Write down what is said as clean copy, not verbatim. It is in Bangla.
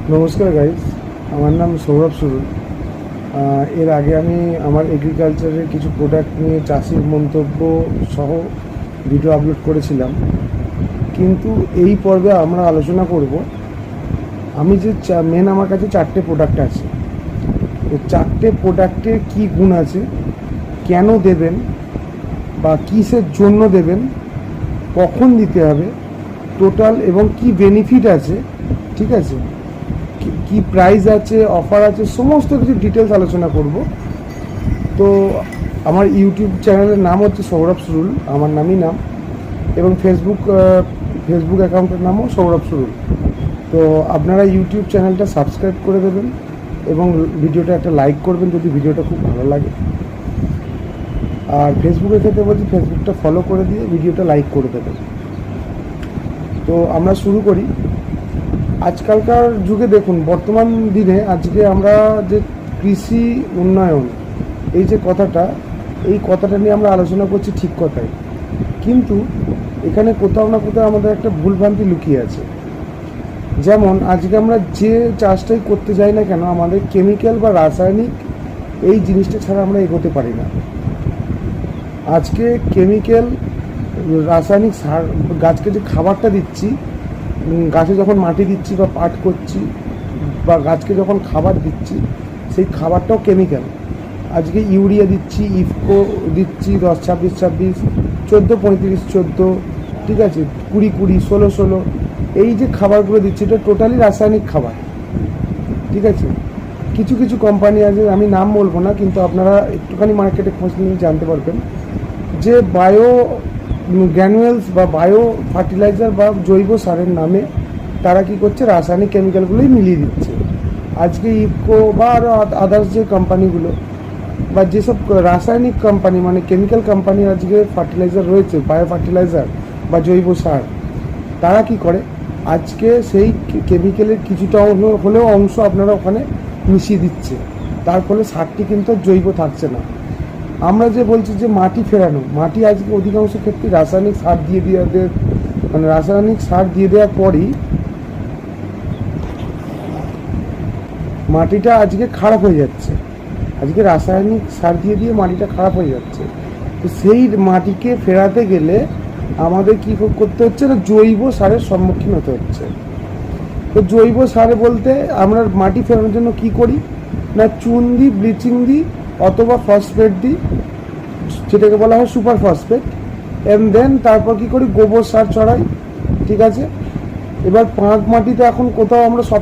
নমস্কার গাইস, আমার নাম সৌরভ সুরুল। এর আগে আমি আমার এগ্রিকালচারের কিছু প্রোডাক্ট নিয়ে চাষির মন্তব্য সহ ভিডিও আপলোড করেছিলাম, কিন্তু এই পর্বে আমরা আলোচনা করব আমি যে মেন আমার কাছে 4টে প্রোডাক্ট আছে। তো 4টে প্রোডাক্টের কী গুণ আছে, কেন দেবেন বা কিসের জন্য দেবেন, কখন দিতে হবে, টোটাল এবং কি বেনিফিট আছে, ঠিক আছে, কি প্রাইস আছে, অফার আছে, সমস্ত কিছু ডিটেলস আলোচনা করব। তো আমার ইউটিউব চ্যানেলের নাম হচ্ছে সৌরভ সুরুল, আমার নামই নাম, এবং ফেসবুক অ্যাকাউন্টের নামও সৌরভ সুরুল। তো আপনারা ইউটিউব চ্যানেলটা সাবস্ক্রাইব করে দেবেন এবং ভিডিওটা একটা লাইক করবেন যদি ভিডিওটা খুব ভালো লাগে। আর ফেসবুকের ক্ষেত্রে বলছি, ফেসবুকটা ফলো করে দিয়ে ভিডিওটা লাইক করে দেবেন। তো আমরা শুরু করি। আজকালকার যুগে দেখুন, বর্তমান দিনে আজকে আমরা যে কৃষি উন্নয়ন, এই যে কথাটা, এই কথাটা নিয়ে আমরা আলোচনা করছি, ঠিক কথাই, কিন্তু এখানে কোথাও না কোথাও আমাদের একটা ভুলভ্রান্তি লুকিয়ে আছে। যেমন আজকে আমরা যে চাষটাই করতে যাই না কেন, আমাদের কেমিক্যাল বা রাসায়নিক এই জিনিসটা ছাড়া আমরা এগোতে পারি না। আজকে কেমিক্যাল, রাসায়নিক সার, গাছকে যে খাবারটা দিচ্ছি, গাছে যখন মাটি দিচ্ছি বা পাট করছি বা গাছকে যখন খাবার দিচ্ছি, সেই খাবারটাও কেমিক্যাল। আজকে ইউরিয়া দিচ্ছি, ইফকো দিচ্ছি 10-26-26, 14-35-14, ঠিক আছে, 20-20, 16-16, এই যে খাবারগুলো দিচ্ছি এটা টোটালি রাসায়নিক খাবার, ঠিক আছে। কিছু কিছু কোম্পানি আছে, আমি নাম বলবো না, কিন্তু আপনারা একটুখানি মার্কেটে খোঁজ নিয়ে জানতে পারবেন যে বায়ো গ্র্যানুয়েলস বা বায়ো ফার্টিলাইজার বা জৈব সারের নামে তারা কি করছে, রাসায়নিক কেমিক্যালগুলোই মিলিয়ে দিচ্ছে। আজকে ইফকো বা আরও আদার্স যে কোম্পানিগুলো বা যেসব রাসায়নিক কোম্পানি, মানে কেমিক্যাল কোম্পানি আজকে ফার্টিলাইজার রয়েছে, বায়ো ফার্টিলাইজার বা জৈব সার, তারা কি করে, আজকে সেই কেমিক্যালের কিছুটা হলেও অংশ আপনারা ওখানে মিশিয়ে দিচ্ছে। তার ফলে সারটি কিন্তু জৈব থাকছে না। আমরা যে বলছি যে মাটি ফেরানো, মাটি আজকে অধিকাংশ ক্ষেত্রে রাসায়নিক সার দিয়ে মানে রাসায়নিক সার দিয়ে দেওয়ার পরই মাটিটা আজকে খারাপ হয়ে যাচ্ছে। আজকে রাসায়নিক সার দিয়ে দিয়ে মাটিটা খারাপ হয়ে যাচ্ছে। তো সেই মাটিকে ফেরাতে গেলে আমাদের কী করতে হচ্ছে না, জৈব সারের সম্মুখীন হতে হচ্ছে। তো জৈব সার বলতে আমরা মাটি ফেরানোর জন্য কি করি না, চুন দিই, ব্লিচিং দিই, অথবা ফসফেট দিই, যেটাকে বলা হয় সুপার ফসফেট, অ্যান্ড দেন তারপর কি করি, গোবর সার ছড়াই, ঠিক আছে। এবার পাঁক মাটিতে এখন কোথাও আমরা সব